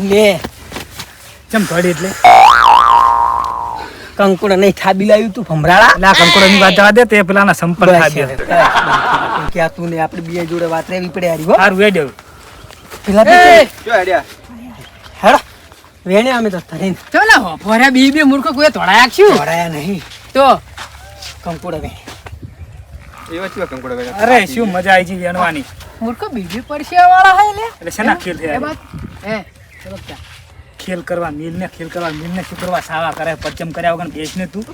લે ચમ ઘડી એટલે કંકુડા નહીં થાબી લાવ્યું તું ભમરાળા ના કંકોડાની વાત જવા દે તે પેલાના સંપર્ક ખાધ્યો ક્યાં તું ને આપણે બે જોડે વાત રહેવી પડે હારી હો સારું વેડ્યો પેલા જો આડ્યા હેડો વેણે અમે તો ધરીને ચલો હો ફોરે બી મૂર્ખો કોઈ તોડાયા છું ભરાયા નહીં તો કંકુડા વેણે એવા ચીવા કંકોડા વેગા અરે શું મજા આવી છે વેણવાની મૂર્ખો બીજી પડશે વાળા હે લે એટલે શેના ખેલ એ થયા વાત હે ચલો ચા ખેલ કરવા મિલ ને શું કરવા સાવા કરે પરચમ કર્યા વગર બેસ ને તું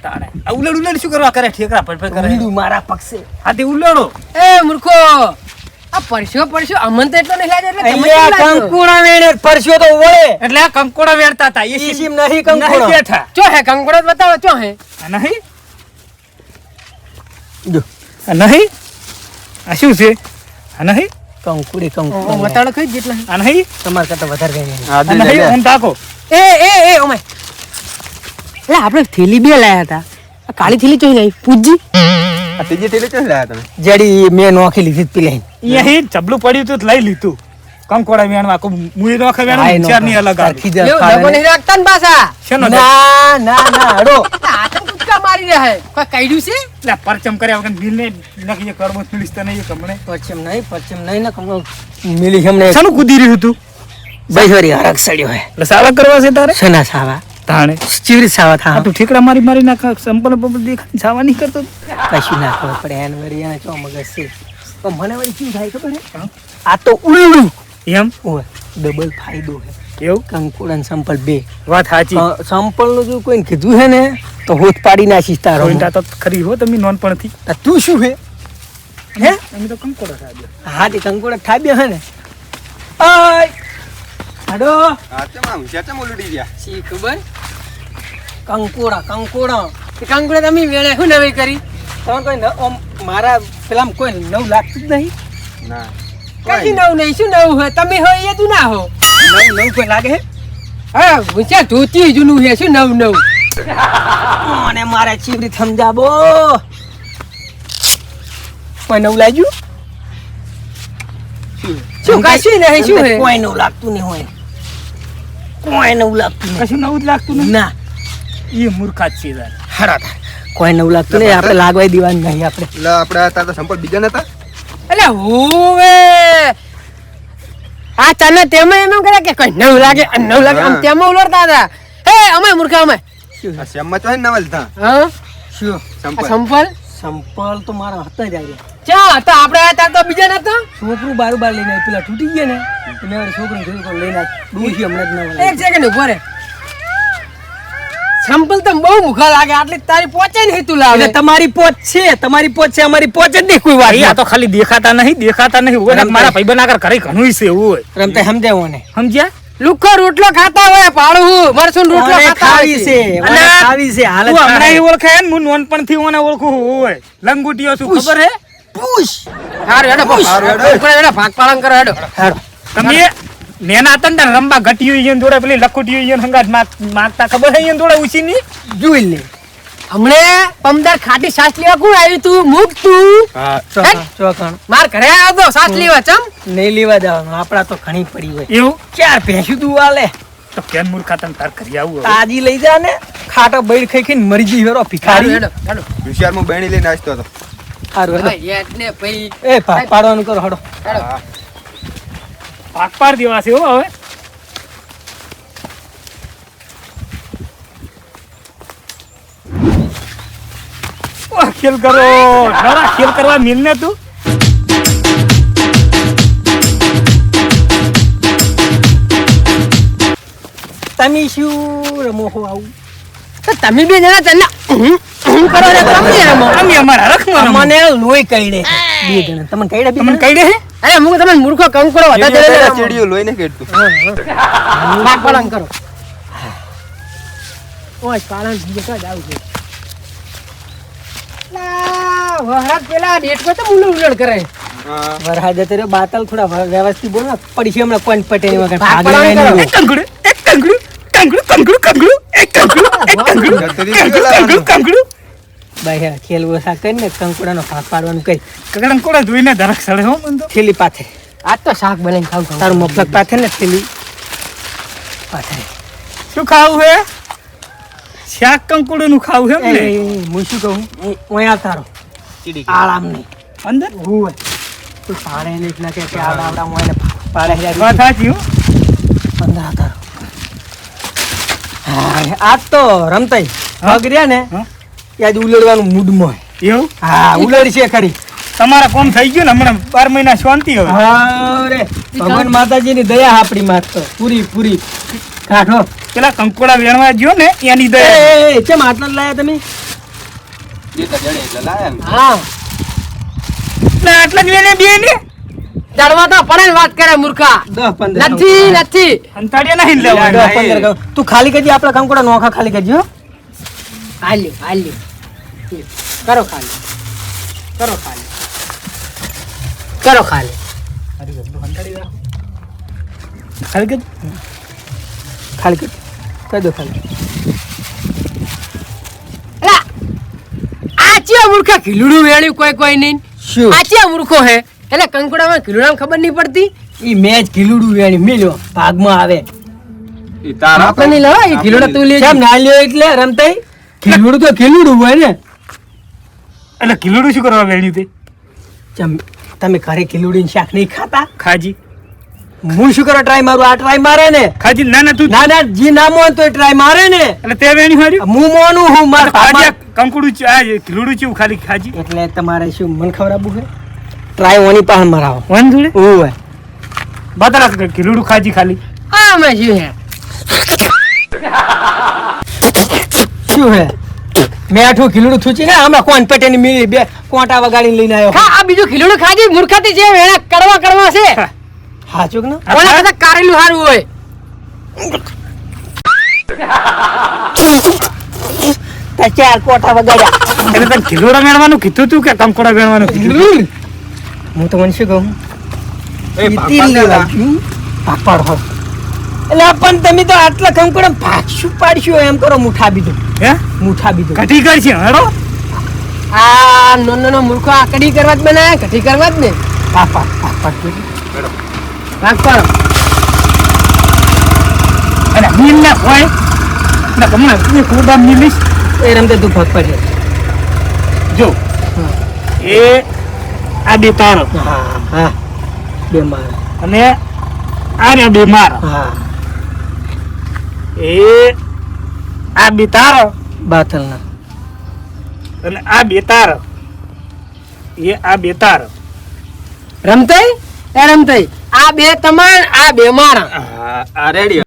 તાણે આ ઉલડ ઉલડ શું કરવા કરે ઠેકરા ફટફટ કરે ઉલડું મારા પક્ષે હા તે ઉલડો એ મૂર્ખો આ પડશો અમન તો એટલો નહીં લાગે એટલે તમે અહીંયા કેમ લાગો? કંકુડા વેણે પરસ્યો તો વળે એટલે આ કંકોડા વેણતા હતા એ ઈસીમ સીમ નહીં નહીં કંકુડા બેઠા ચો હે કંકોડો બતાવો ચો હે આ નહીં જો આ નહીં આ શું છે આ નહીં કંકુડી ઓ કંકુડા બતાડો કઈ જેટલા આ નહીં તમારા કરતા વધારે કઈ નહીં આ નહીં ઓમ તાકો એ ઓમે એટલે આપણે થેલી બે લાયા હતા આ કાળી થેલી ચોઈ લાવી પૂજી આ ત્રીજી ટેલે ક્યાં લાયા તમે? જડી મેં નોખી લીધી પેલી અહીં ચબલું પડ્યું તું લઈ લીધું કંકોડા વેણવા કો મુઈ નોખે વેણવા વિચાર નહીં અલગ આવે લોકો નહીં રાખતા ને પાછા શેનો ના ના ના હડો હાથે કૂદકા મારી રહ્યા હે કોઈ કાઢ્યું છે એટલે પરચમ કર્યા વગર મિલ ને નખી કરબો મિલિસ તો નહીં કમણે પરચમ નહીં ને કમનો મિલી હમને શાનું કૂદી રહ્યું તું બૈસરી હરક સડ્યો હે એટલે સાવા કરવા છે તારે સના સાવા તાણે ચીવરી સાવા થા આ તું ઠેકડા મારી નાખ સંપલ બબલ દેખાય સાવા નહીં કરતો કશું ના ખબર પડે એને વળી એને ચો મગજ છે તો મને વળી શું થાય ખબર હે આ તો ઉલ્લું એમ ઓય ડબલ ફાયદો હે એવું કંકુડા ને સંપલ બે વાત સાચી સંપલ નું જો કોઈને કીધું હે ને તો હોત પાડી નાખીશ તારો રોઈન્ટા તો ખરી હો તમે નોનપણથી આ તું શું હે હે અમે તો કંકોડા સાહેબ હા તે કંકુડા ઠાબ્યા હે ને આય હાડો આ ચમ આમ ચમ ઉલડી ગયા શી ખબર કંકુડા તે કંકોડો તમે વેણે શું નવી કરી તમે કોઈ ઓમ મારા પેલા કોઈ નવું લાગતું જ નહીં ના કઈ નવું નહીં શું નવું હોય તમે હોય એ તું ના હો નવું કોઈ લાગે હે હા ગુંચા ધોતી જૂનું છે શું નવું મને મારે ચીવરી સમજાવો કોઈ નવું લાગ્યું શું કશું નહીં શું હે કોઈ નવું લાગતું નહીં હોય કોઈ નવું લાગતું નહીં કશું નવું જ લાગતું નહીં ના એ મૂર્ખા જ છે તારે હરા કોઈ નવું લાગતું નહીં આપણે લાગવાય દીવાનું નહીં આપણે એટલે આપણે તાર તો સંપલ બીજા નતા એટલે હોવે આ તને તેમાં એમ કરે કે કઈ નવું લાગે આમ તેમાં ઉલરતા હતા હે અમે મૂર્ખા અમે આ શ્યામમાં તો હે ને નવલ તા હા શું આ સંપલ સંપલ સંપલ તો મારા હતા જ આવ્યા ચા હતા આપણે હતા તો બીજા નતા છોકરું બાર લઈને આવ્યું. પેલા તૂટી ગયા ને તો મેં વળી છોકરીને જોયું પણ લઈને ડૂસી હમણાં જ ના એક સેકન્ડ ઉભો રે સંપલ તો બહુ મુખા લાગે આટલી તારી પહોંચે નહીં તું લાવે તમારી પોચ છે અમારી પોચ જ નહીં કોઈ વાત આ તો ખાલી દેખાતા નહીં હોય ને મારા ભાઈબંધ આગળ ઘરે ઘણું છે એવું હોય રમતા સમજાવો ને સમજ્યા લુખો રોટલો ખાતા હોય પાડું મરસું રોટલો ઓને ખાતા ખાવી હોય છે અને ઓને ખાવી છે હાલત તું હમણાં ખરાબ. ઓળખે ને હું નોનપણથી ઓને ઓળખું હોય લંગુટીઓ શું ખબર હે પૂછ હારું હેડો હેડો ભાગ પાલન કરો હેડો હેડો. તમે નેના હતા ને તારે રંબા ઘટ્યું ઈયન જોડે પેલી લખુટીયું ઈયન હંગાત માગતા ખબર હે ઈયન જોડે ઉછીની જોઈ લે હમણે પમદાર ખાટી સાસ લેવા કોણ આવ્યું તું મુક તું હા ચોકણ માર ઘરે આવ્યો તો સાસ લેવા ચમ નહીં લેવા જવાનું આપડા તો ઘણી પડી હોય એવું ચાર ભેંસું તું વાલે તો કેમ મૂર્ખા તને તાર કરી આવું હવે? તાજી લઈ જા ને ખાટો બૈડ ખાઈ ખાઈને મરી જઈ વેરો ભિખારી હેડો હેડો હોશિયારમાં બેણી લઈને નાચતો હતો હારું હેડો. ભાઈ એટલે ભાઈ એ ભાગ પાડવાનું કરો હડો હેડો ભાગ પાડ દેવા છે હો હવે વાહ, ખેલ કરો ખરા ખેલ કરવા મિલ ને તું તમે શું રમો છો આવું તો તમે બે જણા તને કરો ને તમે રમો અમે અમારા રખમાં રમો. મને લોહી કઈડે બે જણા તમને કઈડે તમને કઈ દે હે અરે હું તમને મૂર્ખો કંકોડો વધારે ચીડિયું લોહીને કેડતું ભાગ પાલન કરો ઓય પાલન બીજે જ આવું છે વહરાત પેલા ડેટકો તો ઉલડ કરે હા વરહાદ જતો રહ્યો બાતલ થોડા વ્યવસ્થિત બોલ ને પડી છે હમણાં કોણ પટેલ વગર ભાગ ભાગી પાડવાનું નહીં કરો. રહ્યો. એક કંગડું એક કંગડું કંગડું કંગડું કંગડું એક કંગડું એક કંગડું જતો કંગડું કંગડું કંગડું ભાઈ ખેલ ઓછા કરીને કંકુડાનો ભાગ પાડવાનું કઈ કંકોડા જોઈને ધરક સડે હો મન તો. થેલી પાથે આજ તો શાક બનાવીને ખાવું તારું મફલક પાથે ને થેલી પાથે શું ખાવું હે? શાક કંકોડું નું ખાવું હે એમ ને? હું શું કહું ઓય આવતારો આરામ નહીં અંદર હું તું પાડે નહીં એટલે કે આવડા આવડા હું એને પાડે વાત સાચી હો. અંદર આવતારો હા આજ તો રમતાઈ હા? પગ રહ્યા ને હા? યાદ ઉલડવાનું મૂડમાં એવું હા ઉલડ છે ખરી તમારા કોમ થઈ ગયું ને હમણાં 12 મહિના શાંતિ હવે. અરે ભગવાન માતાજીની દયા આપણી માત તો પૂરી પૂરી કાઢો પેલા કંકોડા વેણવા ગયો ને એની દયા. એ ચમ આટલા જ લાયા તમે જેટલા જડે એટલા લાયા ને. હા ના આટલા જ વેણે બે ને દડવા તો પડે ને વાત કરે મૂર્ખા 10-15 નથી અંતાડિયા નહીં લેવા. 10-15 તું ખાલી કરજે આપણા કંકોડા નોખા ખાલી કરજો હાલ્યો કરો ખાલી કરો ખાલી ખાલી કે ખાલી કરજો કહી દો ખાલી એલા આ ચિયા મૂર્ખા ખીલુડું વેણ્યું કોઈ નહીં શું આ ચિયા મૂર્ખો હે એટલે કંકુડામાં ખીલુડામાં ખબર નહીં પડતી ઈ મેચ ખીલુડું વેણી મેલ્યો ભાગમાં આવે ઈ તારા આપણે નહીં લેવા એ ખીલુડા તું લે કેમ ના લ્યો એટલે રમતાઈ ખીલુડું તો ખીલુડું હોય ને એટલે કિલોડું શું કરવા વેણ્યું તે? ચમ તમે ઘરે ખીલુડીને શાક નહીં ખાતા ખાજી હું શું કરો ટ્રાય મારું આ ટ્રાય મારે ને ખાજી ના ના તું ના ના જી ના મોન તો ટ્રાય મારે ને એટલે તે વેણી હાર્યું હું મોનું હું માર ખાજી કંકુડું આ કિલોડું ચેવું ખાલી ખાજી એટલે તમારે શું મન ખવડાવવું છે ટ્રાય ઓની પાસે મરાવો વન જોડે ઓય બતારા કિલોડું ખાજી ખાલી આ મેં શું હે શું હે મેઠું ખીલુડું થૂચી ને હમણાં કોણ પેટેની મીલી બે કોંટા વગાડીને લઈને આવ્યો ખા આ બીજું ખીલુડું ખાજી મૂર્ખાથી જે વેણા કડવા છે હાચું કે ના ઓલા કરતા કારેલું સારું હોય તે ચાર કોટા વગાડ્યા એટલે તને કિલોડા વેણવાનું કીધું તું કે કંકોડા વેણવાનું કીધું? હું તો મને શું કહું એ ઈ ભાગ તીર લેવા પાડતા. ગયું. ભાગ પાડો હો. એટલે પણ તમે તો આટલા કંકોડા ભાગશું પાડશું એમ કરો મુઠા બીજું હે મુઠા બીજું કઢી કરશે હેડો આ નો મૂર્ખો આ કઢી કરવા જ બનાયા કઢી કરવા જ ને ભાગ પાડ ભાગ પાડો અને મિલ ના હોય ના હમણાં તું ખોડા મિલીશ એ રમતે તું ભાગ પાડજે જો એ આ બે તારો હા હા બે માર અને આ રે બે મારો હા એ આ બે તારો બાથલના અને આ બે તારો એ આ બે તારો રમતાઈ આ બે તમાર આ બે મારા આ રેડી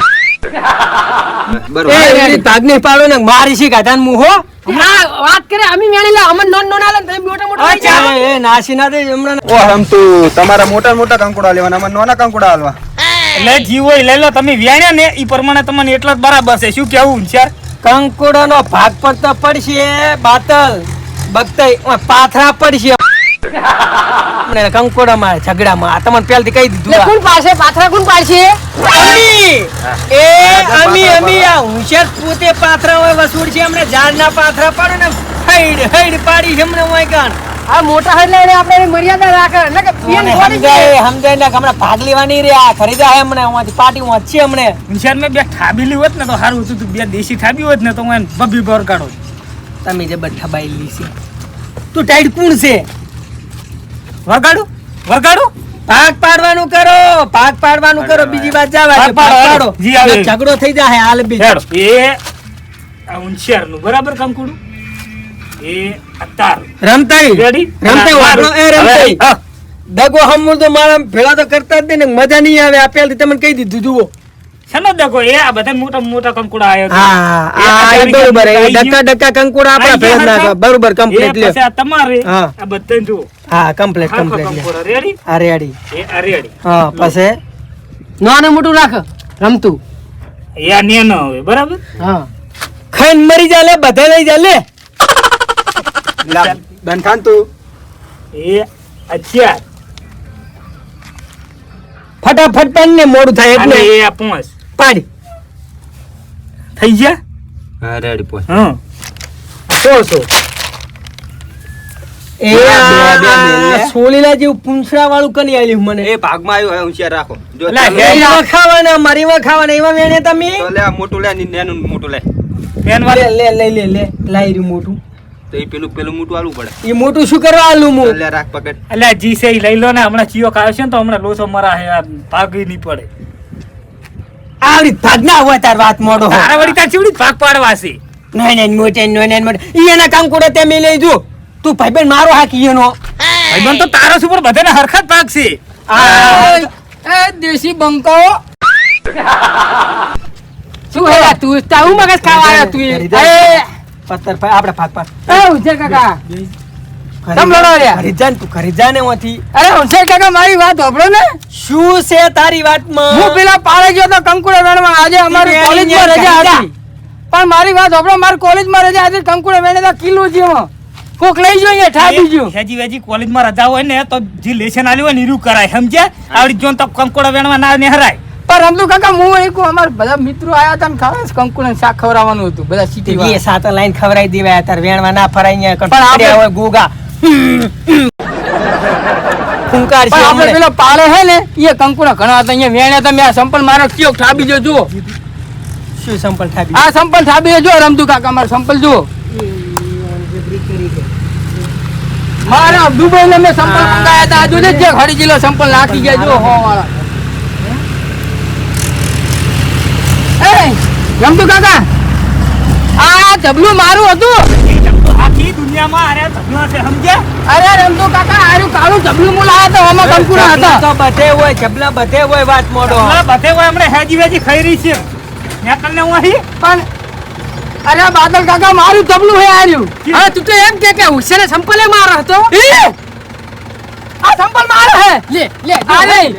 બરોબર એ ભાગને પાડો ને મારી શી કાઢાન મું હો આ વાત કરે અમે વેણી લે અમન નોન આલે તમે મોટા મોટા લઈ જાઓ. એ નાસી ના દે હમણાં ઓ આમ તું તમારા મોટા મોટા કંકોડા લેવાના અમારે નાના કંકોડા હાલવા એટલે જીવો લઈ લો તમે વ્યાણ્યા ને એ પ્રમાણે તમને એટલા જ બરાબર છે શું કેવું ચાર કંકોડાનો ભાગ પડતો પડશે બાતલ બગતાઈ ઓય પાથરા પડશે કંકોડામાં ઝઘડામાં આ તમને પહેલથી કહી લે દીધું કોણ પાડશે પાથરા કોણ પાડશે અમી આ હોશિયાર પોતે પાથરા હોય વસૂડ છે હમણે ઝાડના પાથરા પાડો ને હૈડ પાડી છે હમણે હોય કાન આ મોટા હોય એટલે આપણે એની મર્યાદા રાખે ને કે બેન છોડી દે. સમજાય ને હમણાં ભાગ લેવાની રે આ ખરીદા હે હમણે અમારી પાર્ટી માં છે હમણે વિચાર મેં બે ઠાબીલી હોત ને તો સારું હતું તું બે દેશી ઠાબી હોત ને તો હું એને બબ્બી પર કાઢો તમે જે બધા બાઈ છે તું ટાઈટ કોણ છે વગાડું ભાગ પાડવાનું કરો બીજી વાત જાવા દે. ભાગ પાડો, ભાગ પાડો. જી આવે. ઝઘડો થઈ જાય હાલ બી હેડો એ આ ઉંશિયાર નું બરાબર કંકુડું એ અતાર રમતાઈ રેડી વાપરો એ રમતાઈ હા. દગો હમુર તો મારા ભેળા તો કરતા જ નહીં ને મજા નહીં આવે આ પહેલથી તમને કહી દીધું જુઓ શેનો દેખો એ આ બધા મોટા મોટા કંકુડા આયો હા એ બરોબર એ ડક્કા કંકુડા આપણા ભેળા નાખવા બરોબર કમ્પ્લીટ લ્યો પછી આ તમારે હા. આ બધા જુઓ હા કમ્પ્લીટ આખા લ્યો કંકુડા રેડી આ રેડી એ આ રેડી હા પછી નાનું મોટું રાખ રમતું એ આ નેનો હવે બરાબર હા ખાઈને મરી જા લે બધા લઈ જા લે બનખાન તું એ અચ્છા ફટાફટ પાડ ને મોડું થાય અને એટલે એ આ પાંચ પાડી થઈ ગયા હા રેડી પોય હા સો એ આ સોલીલા જેવું પૂંછડા વાળું કની આલ્યું મને એ ભાગમાં આવ્યું હવે હોશિયાર રાખો જો અલા, ચાલો. હે. એવા ખાવાના મારીમાં ખાવાના એવા વેણે તમે તો લે આ મોટું લે નેનું મોટું લે બેન લે વાળી લે લે લે લે લાઈ રહ્યું મોટું તો એ પેલું મોટું આલવું પડે એ મોટું શું કરવા આલું તો હું લે રાખ પકડ અલ્યા જી છે ઈ લઈ લો ને હમણાં ચિયો ખાયો છે ને તો હમણાં લોચો મરા હે આ ભાગી નહીં પડે આવડી ભાગ ના હોય તાર વાત મોડો હો. તારા વળી તાર ચીવડી ભાગ પાડવા છે નાઈ મોટે ઈ એના કામ કોડે તે મે લઈ જો તું ભાઈબંધ મારો હાકી એનો ભાઈબંધ તો તારા ઉપર બધાને હરખત ભાગ છે એ દેશી બંકો શું હે તું તારું મગજ ખાવા આવ્યો તું કરી એ દે. પત્તર ભાઈ આપણે ભાગ પાડ ઉજે કાકા તમ લડો રે. ખરી જા ને તું ખરી જા ને ઓથી અરે ઉજે કાકા મારી વાત સાંભળો ને શું છે તારી વાતમાં હું પેલા પાડે ગયો તો કંકુડા વેણમાં આજે અમારી કોલેજમાં રજા હતી પણ મારી વાત સાંભળો મારી કોલેજમાં રજા હતી કંકુડા વેણે તો કિલો જેવો કોક લઈ જોઈએ ઠાબી જો હેજી વેજી કોલેજમાં રજા હોય ને તો જે લેશન આલ્યું હોય ને ઈરું કરાય સમજ્યા આવડી જોન તો કંકોડા વેણવા ના ને હરાય પણ રમતું કાકા હું એક અમારા બધા મિત્રો આયા હતા ને ખાવા કંકુડા શાક ખવડાવવાનું હતું બધા સિટી એ વાળા સાતો લાઈન ખવરાઈ દેવાય તાર વેણવા ના ફરાઈ અહીંયા પણ આપણે- પડ્યા હોય ગોગા ફૂંકાર છે પણ આપણે હમણે. પેલો પાળે હે ને એ કંકુડા ઘણા હતા અહીંયા વેણે તમે આ સંપલ મારો કયો ઠાબી જો જુઓ શું સંપલ થાબી આ સંપલ ઠાબી જો રમતું કાકા મારો સંપલ જુઓ મારા દુબઈ ને મેં સંપલ મંગાયા હતા આજુ જે ઘડી જિલ્લો સંપલ નાખી ગયા જો હો વાળા એ રમતું કાકા આ જબલું મારું હતું આખી દુનિયામાં આરે ધબલા છે સમજ્યા અરે રમતું કાકા આરું કાળું જબલું હું લાયા તો આમાં કંકુડા હતા તો બધે હોય જબલા બધે હોય વાત મોડો ધબલા બધે હોય હમણાં હેજી વેજી ખાઈ રહી છે નેકલ ને હું અહીં પણ અરે બાદલ કાકા મારું જબલું હે આર્યું હવે તું તો એમ કે હુસેને સંપલે મારો હતો આ સંપલ મારો હે લે લે આ નહીં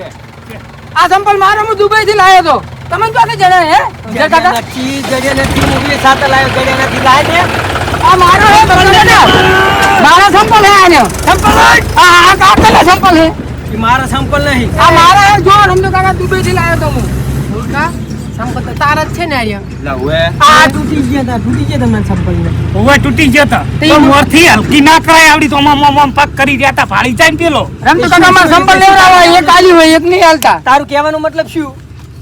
આ સંપલ મારો હું દુબઈ થી લાયો તો તમે ક્યાંથી જણા હે હુસેન કાકા નથી જડે નથી મૂવી સાથે લાયો જડે નથી લાય ને આ મારો હે બરાબર ને મારા સંપલ હે આનો સંપલ આ કાકા સંપલ હે ઈ મારા સંપલ નહીં આ મારા હે જો રમતો કાકા દુબઈ થી લાયો તો હું મૂર્ખા સંપલ તો તારા જ છે ને આર્યો લા ઓએ આ તૂટી ગયા તમને સંપલ ને હવે તૂટી ગયો તો મોરથી હલકી ના કરાય આવડી તો મમ પગ કરી રહ્યા તા ફાળી જાય ને પેલો રમતો કાકા મારા સંપલ લેવડાવા એક આલી હોય એક નહીં હાલતા તારું કહેવાનો મતલબ શું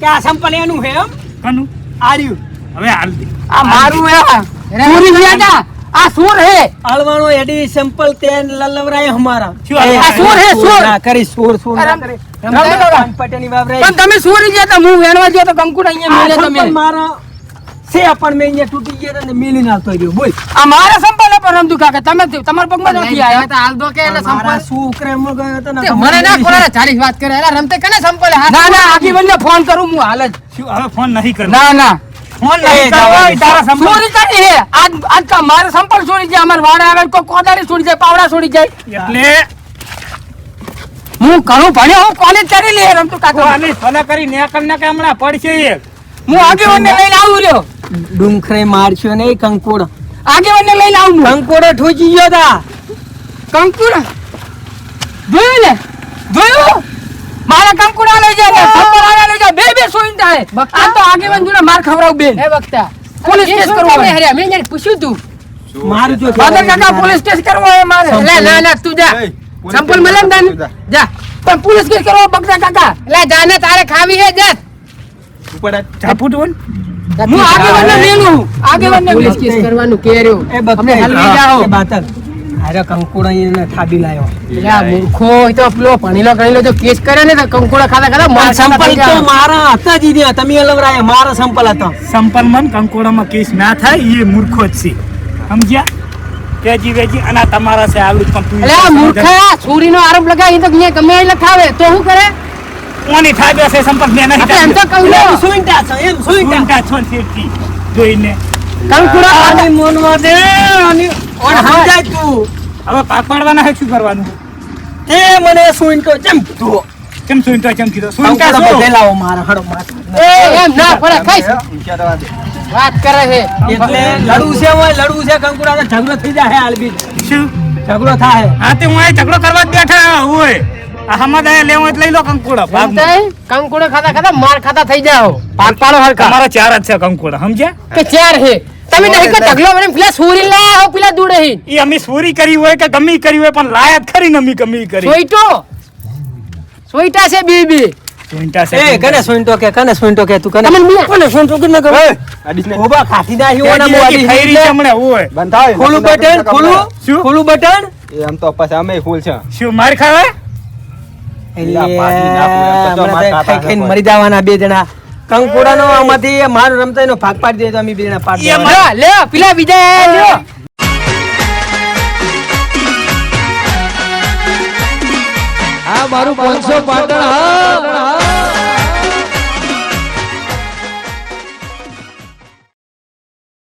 કે આ સંપલ એનું હે એમ કનું આર્યું હવે હાલ દે આ મારું હે ચોરી ગયા તા આ સુર હે આળવાનો એડી સંપલ તેન લલવરાય હમારા શું આ સુર હે, સુર. ના કરી સુર સુર ના રમ- કરે રમતો કાકા. પટેની વાવરાય પણ તમે સુરી ગયા તા હું વેણવા ગયો તો કંકુડા અહીંયા આ મેલે સંપલ તમે મારા છે પણ મેં અહીંયા તૂટી ગયા ને મિલી નાખતો રહ્યો બોલ આ મારા સંપલ હે પણ રમતું કાકા તમે તમારા પગમાં નથી આયા હાલ દો કે મારા છોકરામાં ગયો હતો ને મને ના કોરાને ચાલીસ વાત કરે એલા રમતે કને સંપલ ના ના આગી બંને ફોન કરું હું હાલ જ શું હવે ફોન નહીં કરવો ના ના ફોન નહીં કરવો તારા સંપર્ક ચોરી કરી હે આજ આજ કા મારા સંપલ છોડી જાય અમાર વાડે આવે કોઈ કોદાળી છોડી જાય પાવડા છોડી જાય એટલે હું ઘણું ભણ્યો હું કોલેજ કરી લે રમતું કાકા આની ફલા કરી નેકલ ને કે હમણાં પડશે એક હું આગેવાનને લઈને આવું રહ્યો ડુંખરે મારશો ને કંકોડ આગેવાનને લઈને આવું હું કંકોડો ઠોચી ગયો તા કંકુડા જોયું ને જોયું મારા કંકુડા લઈ જાય ને સંપરાણા લઈ જાય બે બે સોઈન થાય આ તો આગેવાન જોડે માર ખવડાવ બેન હે બકતા પોલીસ કેસ કરવો હે મેં એને પૂછ્યું તું મારું જો બાદલ કાકા પોલીસ કેસ કરવો હે મારે લે ના ના તું જા સંપલ મળે ને તને? જા પણ પોલીસ કેસ કરવો બકતા કાકા લે જાને તારે ખાવી હે જા ઉપર ઝાપુટ હોય હું આગેવાનને લેલું આગેવાનને પોલીસ કેસ કરવાનું કેર્યો એ બકરે અમને હલવી જાઓ એ બાતલ અરે કંકોડો એને થાબી લાયો યા મૂર્ખો એ તો પેલો ભણીલો ગણીલો જો કેસ કરે ને તો કંકુડા ખાતા ખાતા આ માર સંપલ તો મારા હતા જ ઈ તમે લવરાય મારા સંપલ હતા સંપલ મન કંકોડામાં કેસ ના થાય એ મૂર્ખો જ છે સમજ્યા કેજી વેજી અને આ તમારા છે આવડું પણ તું અલે આ મૂર્ખા ચોરીનો આરોપ લગાવી તો અહીંયા ગમે એ લખાવે તો શું કરે કોની થાય છે સંપર્ક મેં નહીં આપણે એમ તો કહું એમ લો સુઈટા છો એમ સુઈટા સુનતા છો ને શેઠજી જોઈને કંકુડા આની મોનવા દે આની ઓણ સમજાય તું હવે પાક પાડવાના છે શું કરવાનું તે મને સુઈટો ચમ કીધું કેમ સુનતા કેમ કીધો સુનતા કંકોડો છો બધે લાવો મારા હડો માથે એમ ના પડે ખાઈશ ઊંચા રવા દે વાત કરે છે એટલે લડવું છે હોય લડવું છે કંકુડા તો ઝઘડો થઈ જાય હાલબી શું ઝઘડો થાય હા તે હું અહીં ઝઘડો કરવા જ બેઠા હોય આ હમાદાય લેવો એટલે લઈ લો કંકોડા ભાગમાં. કંકુડા ખાતા ખાતા માર ખાતા થઈ જાઓ પાક પાડો હરખા તમારા ચાર જ છે કંકોડા સમજ્યા કે ચાર હે તમે નહીં કે ઢગલો મને પેલા સોરી લાયા હો પેલા દૂડે હી ઈ અમે ચોરી કરી હોય કે ગમી કરી હોય પણ લાયક ખરી ને અમે ગમી કરી સોઈટા છે બીબી જોઈન્ટા એ કને સોઈન્ટો કે તું કને તમને મિયા કોને સોઈન્ટો કે ન કરો અડીશ ને ઓબા ખાટી ના હિયો ના ખરી મોડી ચમણે હોય બંધ થાય ખોલું બટન શું? ખોલું બટન એ આમ તો પછી અમે ફૂલ છે શું માર ખાવે એટલે પાડી નાખું એમ તો જો માર હમણાં કાકા ખાઈને હોય. મરી જવાના બે જણા કંકોડાનો આમાંથી માર રમતા એનો ભાગ પાડી દે તો અમે બે જણા પાડી એ દેવાના. લે પેલા બીજા લ્યો આ મારું 500 પાટણ હા